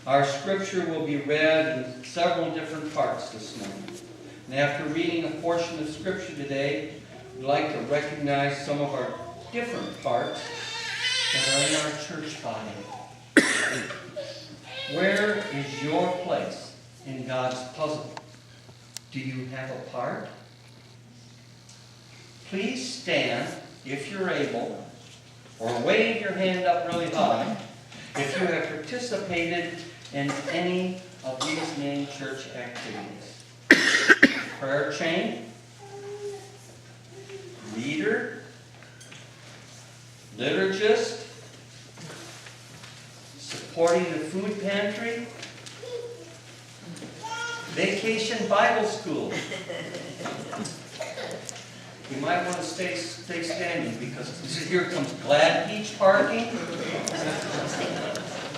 Our scripture will be read in several different parts this morning. And after reading a portion of scripture today, we'd like to recognize some of our different parts that are in our church body. Where is your place in God's puzzle? Do you have a part? Please stand, if you're able, or wave your hand up really high if you have participated in any of these named church activities. Prayer chain, reader, liturgist, supporting the food pantry, vacation Bible school. You might want to stay standing because here comes Glad Beach parking,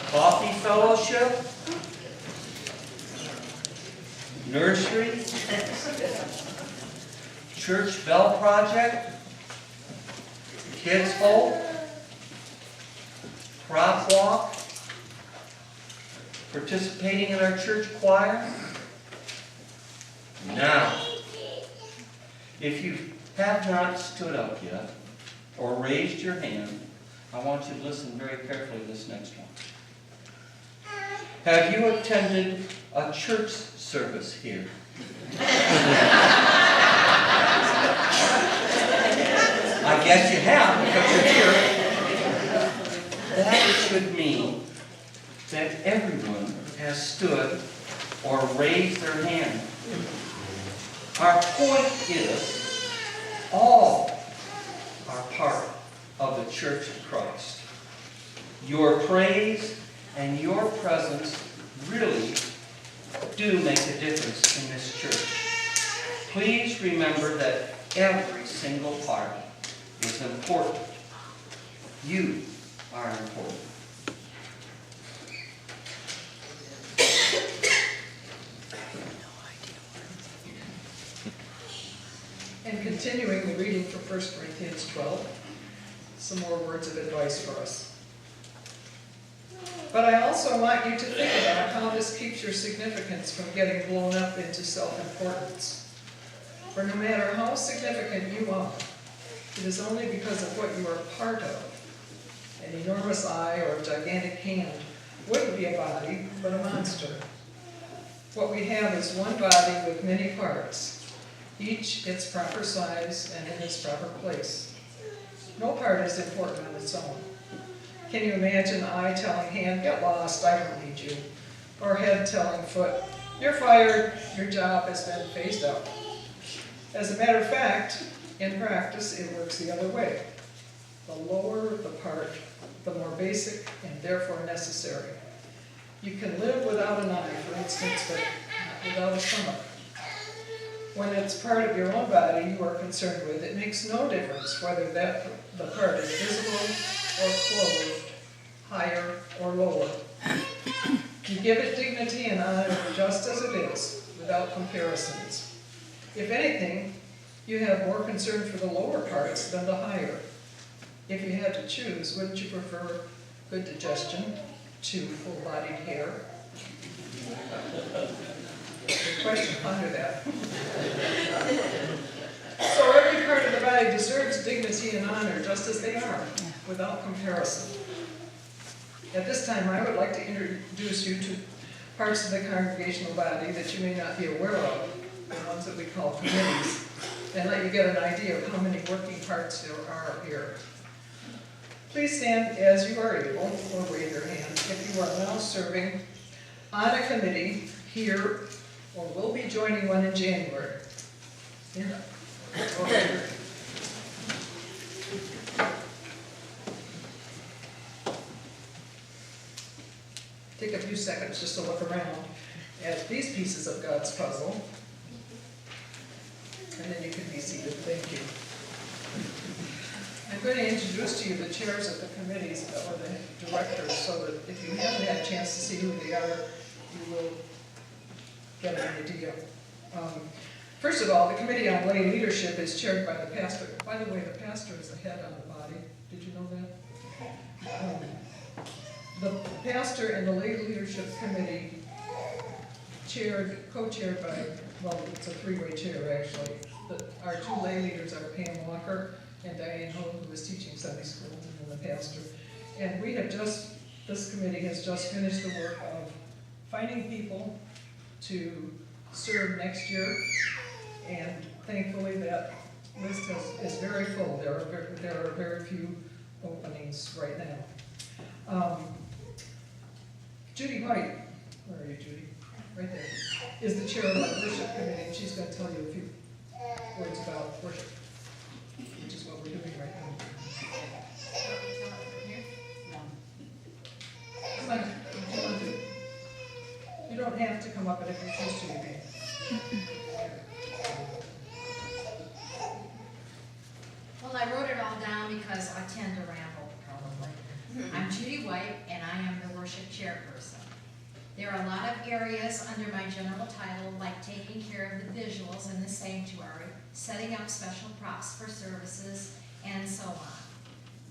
coffee fellowship, nursery, church bell project, kids hole, crop walk, participating in our church choir. Now, if you have not stood up yet or raised your hand, I want you to listen very carefully to this next one. Have you attended a church service here? I guess you have because you're here. That should mean that everyone has stood or raised their hand. Our point is, all are part of the Church of Christ. Your praise and your presence really do make a difference in this church. Please remember that every single part is important. You are important. And continuing the reading from 1 Corinthians 12, some more words of advice for us. But I also want you to think about how this keeps your significance from getting blown up into self-importance. For no matter how significant you are, it is only because of what you are part of. An enormous eye or a gigantic hand wouldn't be a body, but a monster. What we have is one body with many parts, each its proper size and in its proper place. No part is important on its own. Can you imagine eye telling hand, get lost, I don't need you? Or head telling foot, you're fired, your job has been phased out. As a matter of fact, in practice, it works the other way. The lower the part, the more basic and therefore necessary. You can live without an eye, for instance, but not without a stomach. When it's part of your own body you are concerned with, it makes no difference whether the part is visible or clothed, higher or lower. You give it dignity and honor just as it is, without comparisons. If anything, you have more concern for the lower parts than the higher. If you had to choose, wouldn't you prefer good digestion to full-bodied hair? Good question, ponder that. So every part of the body deserves dignity and honor just as they are, without comparison. At this time, I would like to introduce you to parts of the congregational body that you may not be aware of, the ones that we call committees, and let you get an idea of how many working parts there are here. Please stand as you are able, or wave your hand, if you are now serving on a committee here, or will be joining one in January. Stand up. Okay. Take a few seconds just to look around at these pieces of God's puzzle. And then you can be seated. Thank you. I'm going to introduce to you the chairs of the committees or the directors so that if you haven't had a chance to see who they are, you will get an idea. First of all, the Committee on Lay Leadership is chaired by the pastor. By the way, the pastor is the head on the body. Did you know that? The pastor and the lay leadership committee co-chaired by, well, it's a three-way chair actually. Our two lay leaders are Pam Walker and Diane Ho, who is teaching Sunday school, and the pastor. And this committee has just finished the work of finding people to serve next year. And thankfully that list is very full. There are very few openings right now. Judy White, where are you, Judy? Right there, is the chair of the worship committee, and she's going to tell you a few words about worship, which is what we're doing right now. Come on, come on, Judy. You don't have to come up, but if you choose to, you can. Well, I wrote it all down because I tend to ramble, probably. I'm Judy White, and I am the worship chairperson. There are a lot of areas under my general title, like taking care of the visuals in the sanctuary, setting up special props for services, and so on.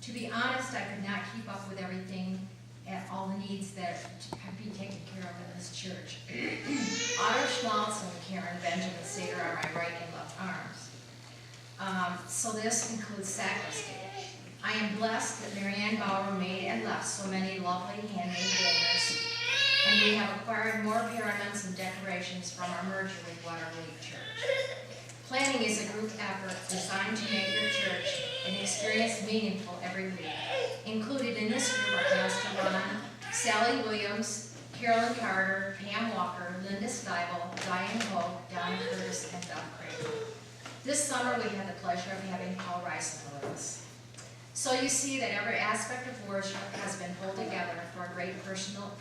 To be honest, I could not keep up with everything and all the needs that have been taken care of in this church. Otter Schmaltz and Karen Benjamin Sater are my right and left arms. So this includes sacristy. I am blessed that Marianne Bauer made and left so many lovely handmade banners, and we have acquired more paraments and decorations from our merger with Waterloo Church. Planning is a group effort designed to make your church an experience meaningful every week. Included in this group are Pastor Ron, Sally Williams, Carolyn Carter, Pam Walker, Linda Stibal, Diane Hogue, Donna Curtis, and Doug Craig. This summer we had the pleasure of having Paul Reisman with us. So you see that every aspect of worship has been pulled together for great personal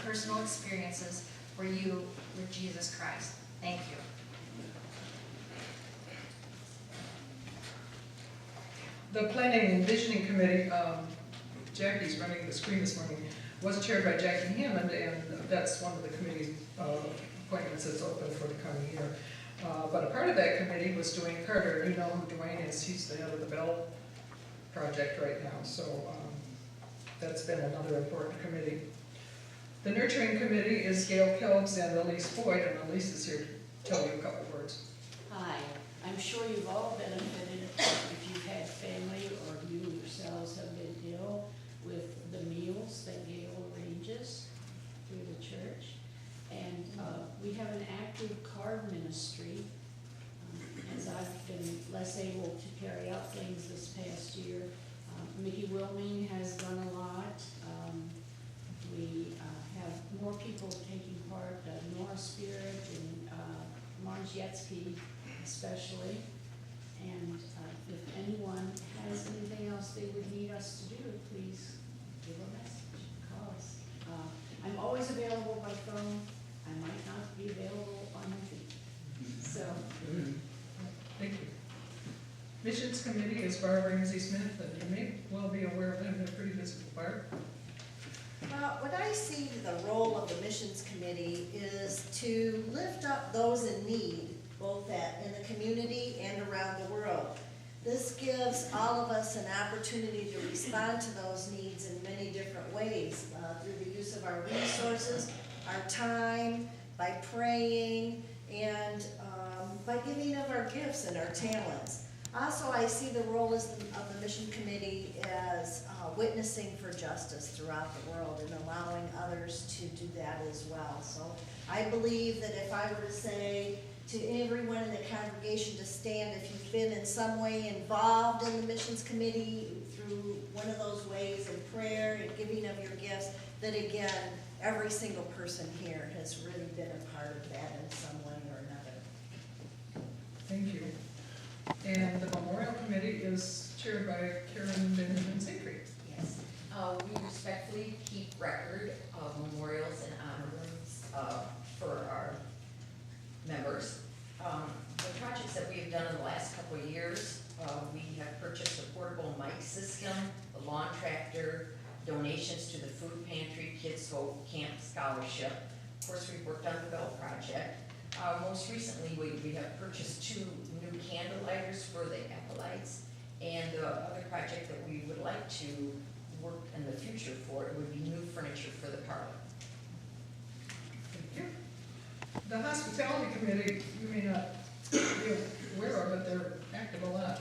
experiences for you with Jesus Christ. Thank you. The Planning and Visioning Committee, Jackie's running the screen this morning, was chaired by Jackie Hammond, and that's one of the committee's appointments that's open for the coming year. But a part of that committee was Dwayne Carter. You know who Dwayne is. He's the head of the Bell project right now, so that's been another important committee. The Nurturing Committee is Gail Kelbs and Elise Boyd, and Elise is here to tell you a couple words. Hi, I'm sure you've all benefited if you've had family or you yourselves have been ill with the meals that Gail arranges through the church. And we have an active card ministry. As I've been less able to carry out things this past year, Mickey Wilming has done a lot. We have more people taking part, Nora Spirit and Marge Yetzke especially. And if anyone has anything else they would need us to do, please give a message, call us. I'm always available by phone. I might not be available on my feet. So. Thank you. Missions Committee is Barbara Ramsey Smith, and you may well be aware of them. They're pretty visible. Barb? What I see the role of the Missions Committee is to lift up those in need, both in the community and around the world. This gives all of us an opportunity to respond to those needs in many different ways, through the use of our resources, our time, by praying, and by giving of our gifts and our talents. Also, I see the role of the Mission Committee as witnessing for justice throughout the world and allowing others to do that as well. So I believe that if I were to say to everyone in the congregation to stand, if you've been in some way involved in the Missions Committee through one of those ways in prayer and giving of your gifts, that again, every single person here has really been a part of that in some way or another. Thank you. And the Memorial Committee is chaired by Karen Benjamin Siegfried. Yes. We respectfully keep record of memorials and honor rooms for our members. The projects that we have done in the last couple of years, we have purchased a portable mic system, a lawn tractor, donations to the food pantry, Kids Hope Camp Scholarship. Of course, we've worked on the Bell Project. Most recently, we have purchased 2 new candle lighters for the acolytes, and the other project that we would like to work in the future for, it would be new furniture for the parlor. Thank you. The hospitality committee, you may not be aware of, but they're active a lot.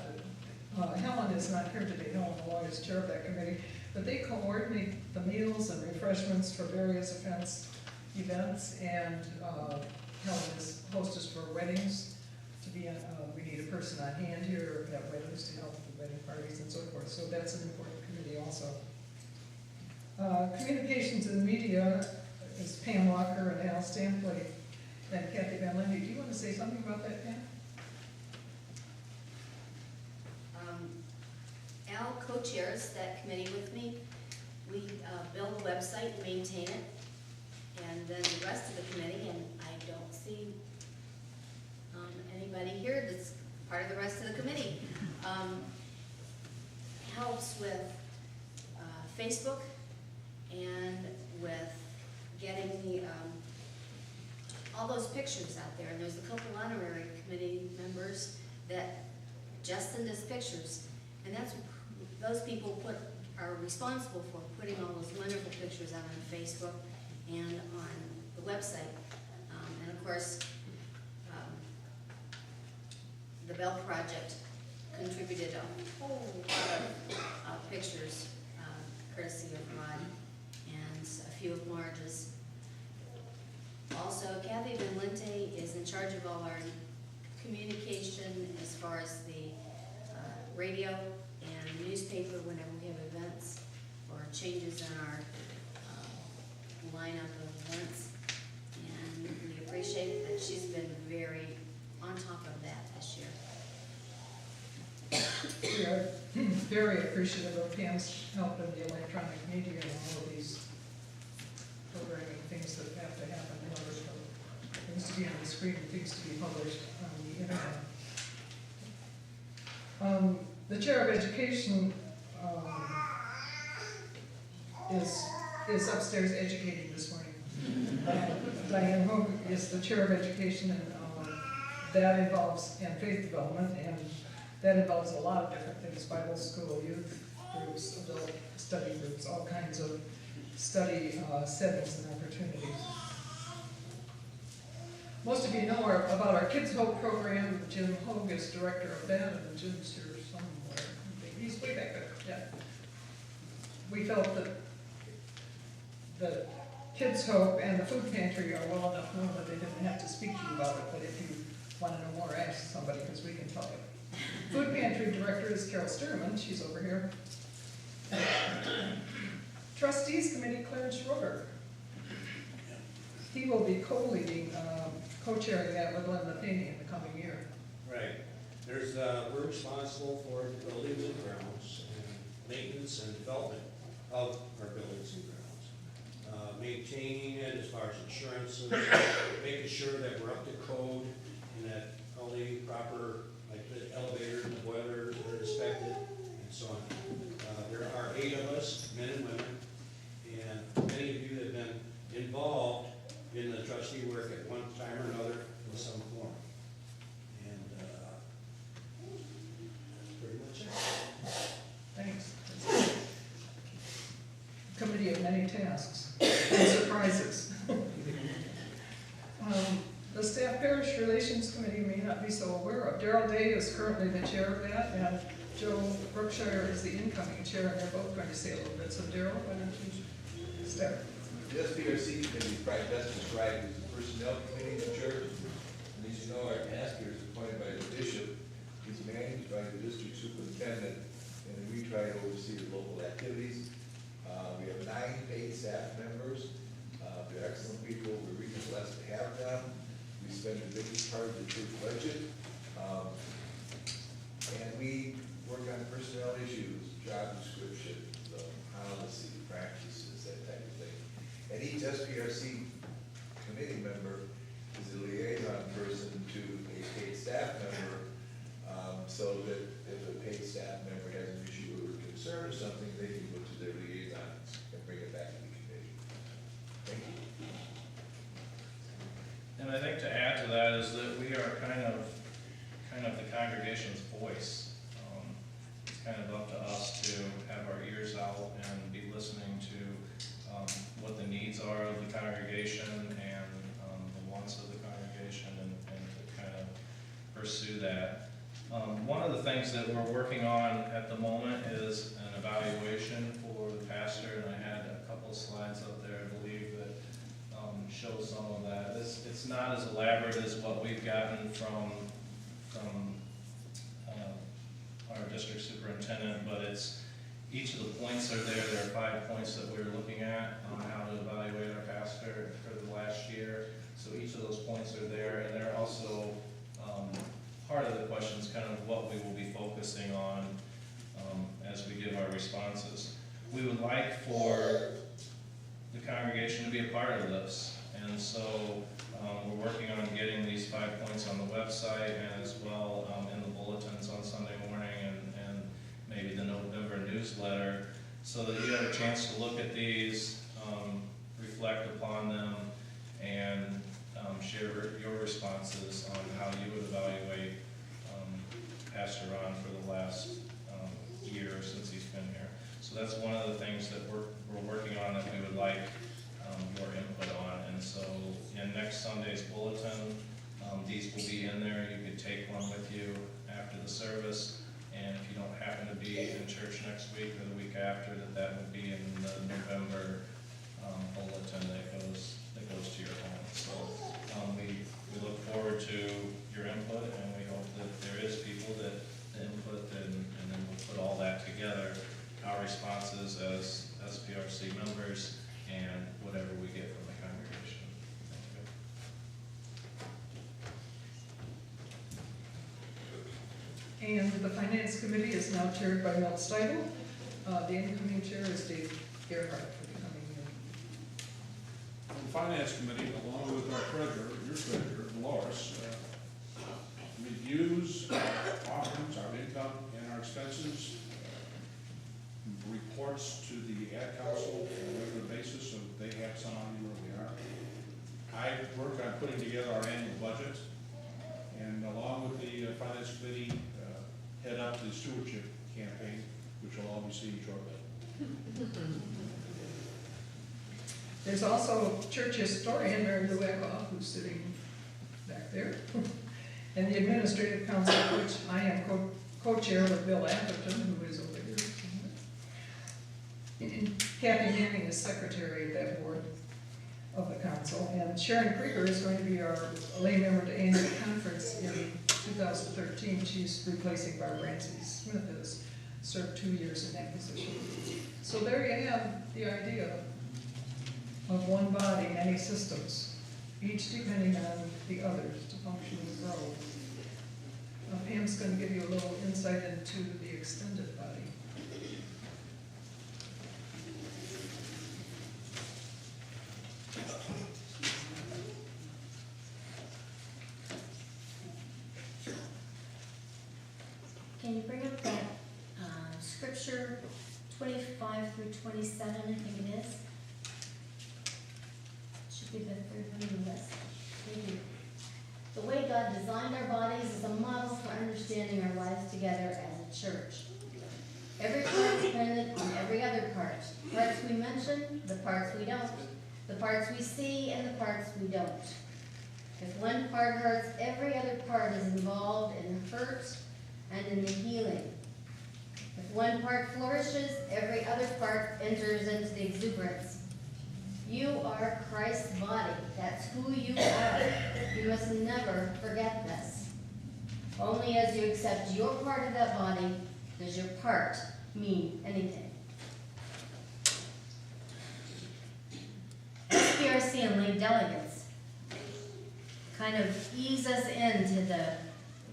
Helen is not here today, Helen Malloy is chair of that committee, but they coordinate the meals and refreshments for various events, and Helen is hostess for weddings. We need a person on hand here at weddings to help with wedding parties and so forth, so that's an important committee also. Communications and media is Pam Walker and Al Stampley and Kathy Van Lindy. Do you want to say something about that, Pam? Al co-chairs that committee with me. We build a website and maintain it, and then the rest of the committee, and I don't see anybody here that's part of the rest of the committee, helps with Facebook and with getting the all those pictures out there. And there's a couple honorary committee members that just send us pictures, and that's those people are responsible for putting all those wonderful pictures out on Facebook and on the website. And of course, the Bell Project contributed a whole lot of pictures, courtesy of Rod and a few of Marge's. Also, Kathy Van Linte is in charge of all our communication as far as the radio and newspaper whenever we have events or changes in our lineup of events. And we appreciate that she's been very on top of that this year. We are very appreciative of Pam's help in the electronic media and all of these programming things that have to happen in order for things to be on the screen and things to be published on the internet. The chair of education is upstairs educating this morning. Diane Hogue is the chair of education, and that involves, and faith development, and that involves a lot of different things: Bible school, youth groups, adult study groups, all kinds of study settings and opportunities. Most of you know about our Kids Hope program. Jim Hogue is director of that, and Jim's here somewhere. He's way back there, yeah. We felt that the Kids Hope and the food pantry are well enough known that they didn't have to speak to you about it, but if you want to know more, ask somebody, because we can tell you. Food pantry director is Carol Sturman, she's over here. Trustees committee, Clarence Schroeder. He will be co-leading, co-chairing that with Glenn Lefany in the coming year. Right. We're responsible for the buildings and grounds, and maintenance and development of our buildings and grounds. Maintaining it as far as insurances, making sure that we're up to code and that all the proper, like the elevators and boilers are inspected and so on. There are 8 of us, men and women, and many of you have been involved in the trustee work at one time or another in some form. And that's pretty much it. Thanks. Committee of many tasks and surprises. The Staff Parish Relations Committee may not be so aware of. Darrell Day is currently the chair of that, and Joe Brookshire is the incoming chair, and they're both going to say a little bit. So Darrell, why don't you start? The SPRC committee is probably best described as the personnel committee in the church. And as you know, our pastor is appointed by the bishop. He's managed by the district superintendent, and we try to oversee the local activities. We have 9 paid staff members. They're excellent people. We're really blessed to have them. We spend the biggest part of the church budget. And we work on personnel issues, job descriptions, policy, practices, that type of thing. And each SPRC committee member is a liaison person to a paid staff member, so that if a paid staff member has an issue or concern or something, they can go to their liaisons and bring it back to the committee. Thank you. And I think to add to that is that we are kind of the congregation's voice. It's kind of up to us to have our ears out and be listening to what the needs are of the congregation and the wants of the congregation, and to kind of pursue that. One of the things that we're working on at the moment is an evaluation for the pastor, and I had a couple slides up there, I believe, that show some of that. It's not as elaborate as what we've gotten from our district superintendent, but each of the points are there. There are 5 points that we're looking at on how to evaluate our pastor for the last year. So each of those points are there, and they're also part of the question is kind of what we will be focusing on as we give our responses. We would like for the congregation to be a part of this, and so we're working on getting these 5 points on the website and as well in the bulletins on Sunday morning and maybe the November newsletter, so that you have a chance to look at these, reflect upon them, and share your responses on how you would evaluate Pastor Ron for the last year since he's been here. So that's one of the things that we're working on that we would like your input on. And so in next Sunday's bulletin, these will be in there. You could take one with you after the service. And if you don't happen to be in church next week or the week after, that would be in the November bulletin that goes to your home. So we look forward to your input, and we hope that there is people that input, and then we'll put all that together, our responses as SPRC members and whatever we get from the congregation. Thank you. And the finance committee is now chaired by Mel Stibal. The incoming chair is Dave Gearhart for the coming year. The finance committee, along with our treasurer, your treasurer, Dolores, reviews our offerings, our income, and our expenses, reports to the ad council on a regular basis so that they have some idea where we are. I work on putting together our annual budget, and along with the finance committee, head up the stewardship campaign, which will all be seen shortly. There's also church historian Mary Lou Eckhoff, who's sitting back there, and the administrative council, which I am co-chair with Bill Atherton, who is over here. And Kathy Manning is secretary of that board of the council, and Sharon Krieger is going to be our lay member to annual conference in 2013. She's replacing Barbara Ramsey Smith, who has served 2 years in that position. So there you have the idea of one body, many systems, each depending on the others to function and grow. Pam's going to give you a little insight into the extended body. Can you bring up that scripture 25 through 27, I think it is? Should be the third one on the list. Thank you. The way God designed our bodies is a model for understanding our lives together as a church. Every part is dependent on every other part. Parts we mention, the parts we don't. The parts we see and the parts we don't. If one part hurts, every other part is involved in hurt and in the healing. If one part flourishes, every other part enters into the exuberance. You are Christ's body. That's who you are. You must never forget this. Only as you accept your part of that body does your part mean anything. SPRC and lay delegates kind of ease us into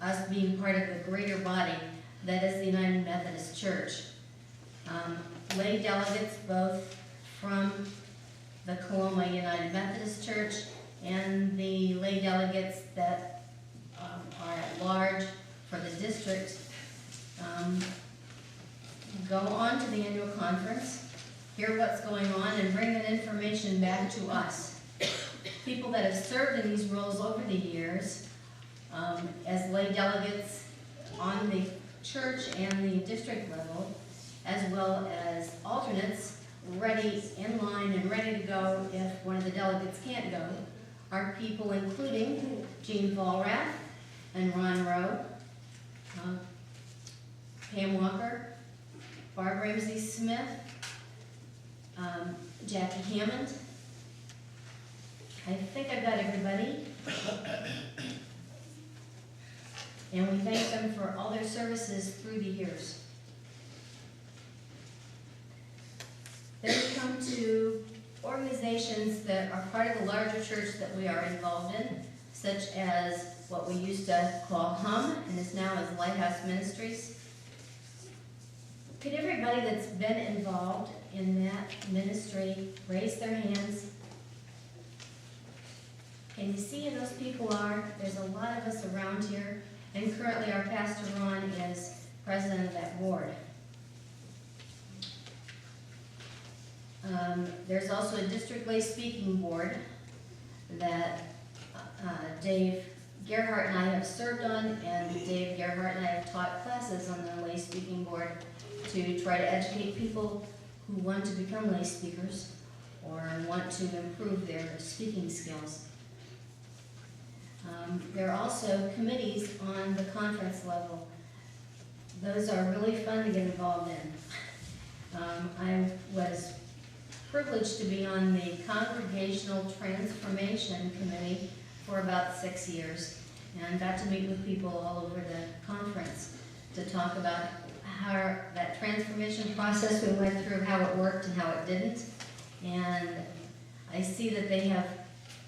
us being part of the greater body that is the United Methodist Church. Lay delegates both from the Coloma United Methodist Church and the lay delegates that are at large for the district go on to the annual conference, hear what's going on, and bring that information back to us. People that have served in these roles over the years as lay delegates on the church and the district level, as well as alternates, ready, in line and ready to go if one of the delegates can't go are people including Jean Vollrath and Ron Rowe, Pam Walker, Barb Ramsey Smith, Jackie Hammond. I think I've got everybody. And we thank them for all their services through the years. Then we come to organizations that are part of the larger church that we are involved in, such as what we used to call HUM, and is now as Lighthouse Ministries. Could everybody that's been involved in that ministry raise their hands? Can you see who those people are? There's a lot of us around here, and currently our pastor Ron is president of that board. There's also a district lay speaking board that Dave Gearhart and I have served on, and Dave Gearhart and I have taught classes on the lay speaking board to try to educate people who want to become lay speakers or want to improve their speaking skills. There are also committees on the conference level. Those are really fun to get involved in. I was privileged to be on the Congregational Transformation Committee for about 6 years, and got to meet with people all over the conference to talk about how that transformation process we went through, how it worked and how it didn't. And I see that they have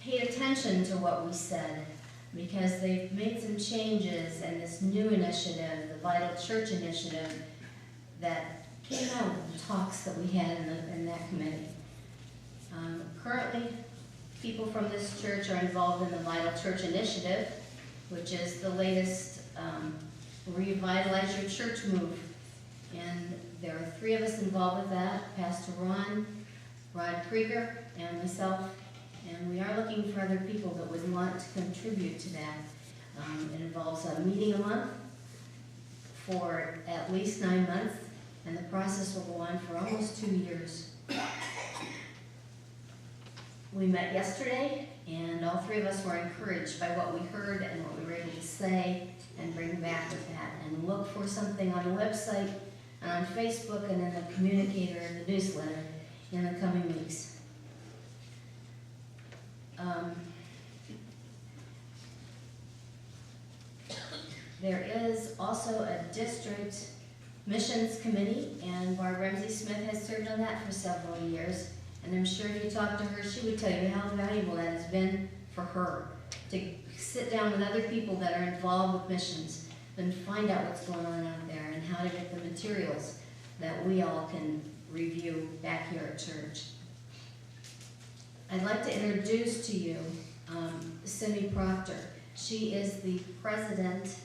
paid attention to what we said, because they've made some changes, and this new initiative, the Vital Church Initiative, that came out of the talks that we had in that committee. Currently, people from this church are involved in the Vital Church Initiative, which is the latest Revitalize Your Church move. And there are 3 of us involved with that, Pastor Ron, Rod Krieger, and myself. And we are looking for other people that would want to contribute to that. It involves a meeting a month for at least 9 months, and the process will go on for almost 2 years. We met yesterday, and all 3 of us were encouraged by what we heard and what we were able to say and bring back with that. And look for something on the website and on Facebook and in the communicator and the newsletter in the coming weeks. There is also a district missions committee, and Barb Ramsey Smith has served on that for several years. And I'm sure if you talk to her, she would tell you how valuable that has been for her, to sit down with other people that are involved with missions and find out what's going on out there and how to get the materials that we all can review back here at church. I'd like to introduce to you Simmie Procter. She is the president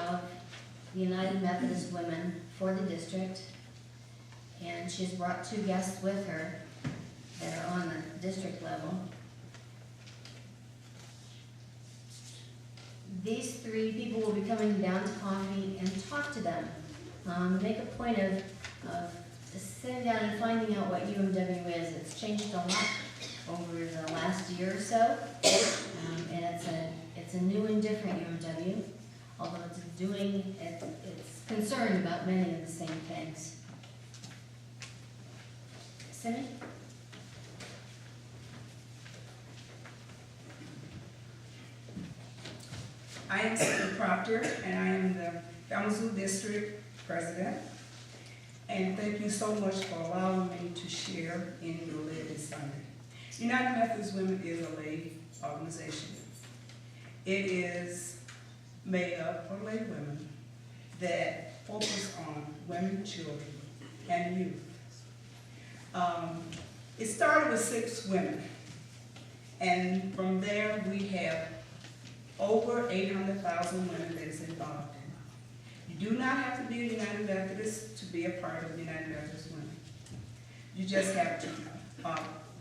of the United Methodist Women for the district, and she's brought 2 guests with her that are on the district level. These 3 people will be coming down to coffee and talk to them. Make a point of sitting down and finding out what UMW is. It's changed a lot over the last year or so, and it's a new and different UMW, although it's concerned about many of the same things. Simmie? I am Simmie Procter, and I am the Kalamazoo District President. And thank you so much for allowing me to share in your Laity Sunday. United Methodist Women is a lay organization. It is made up of lay women that focus on women, children, and youth. It started with 6 women, and from there we have over 800,000 women that is involved in. You do not have to be a United Methodist to be a part of United Methodist Women. You just have to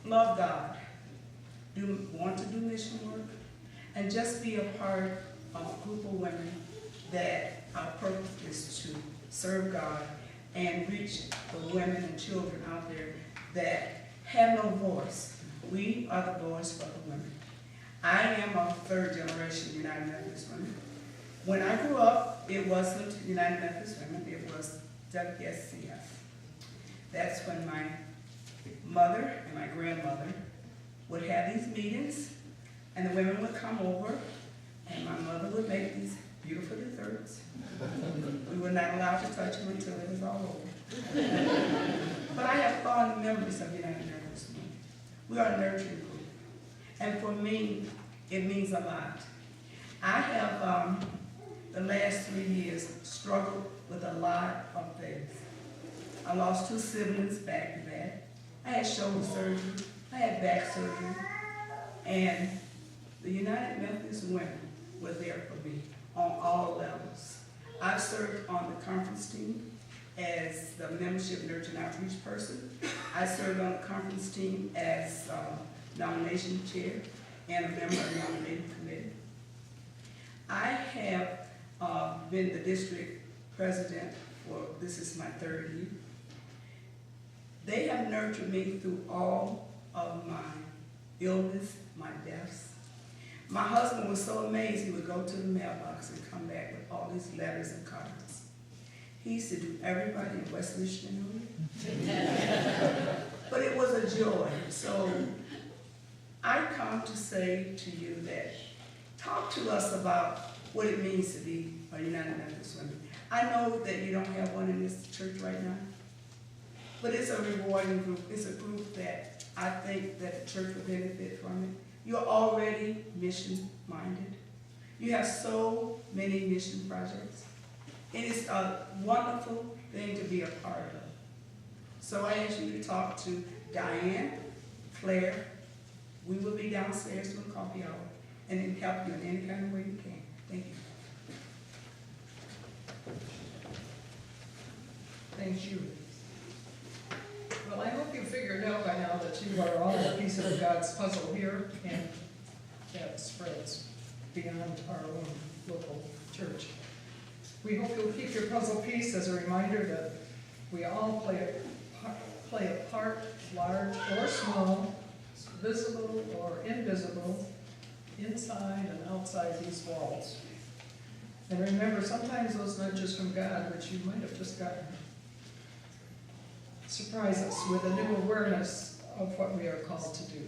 love God, want to do mission work, and just be a part of a group of women that our purpose is to serve God and reach the women and children out there that have no voice. We are the voice for the women. I am a third generation United Methodist women. When I grew up, it wasn't United Methodist Women, it was WSCF. That's when my mother and my grandmother would have these meetings, and the women would come over, and my mother would make these beautiful desserts. We were not allowed to touch them until it was all over. But I have fond memories of United Methodist Women. We are a nurturing group, and for me, it means a lot. I have, the last 3 years, struggled with a lot of things. I lost 2 siblings back to back. I had shoulder surgery, I had back surgery, and the United Methodist Women were there for me on all levels. I've served on the conference team as the membership nurturing outreach person. I served on the conference team as nomination chair and a member of the nominating committee. I have been the district president for, this is my 3rd year. They have nurtured me through all of my illness, my deaths. My husband was so amazed, he would go to the mailbox and come back with all these letters and cards. He used to do everybody in West Michigan. But it was a joy. So I come to say to you that talk to us about what it means to be a United Methodist Women. I know that you don't have one in this church right now, but it's a rewarding group. It's a group that I think that the church will benefit from it. You're already mission-minded. You have so many mission projects. It is a wonderful thing to be a part of. So I ask you to talk to Diane, Claire. We will be downstairs doing coffee hour and then help you in any kind of way you can. Thank you. Thank you. Well, I hope you figured out by now that you are all a piece of God's puzzle here, and that spreads beyond our own local church. We hope you'll keep your puzzle piece as a reminder that we all play a part, large or small, visible or invisible, inside and outside these walls. And remember, sometimes those nudges from God, which you might have just gotten, surprise us with a new awareness of what we are called to do.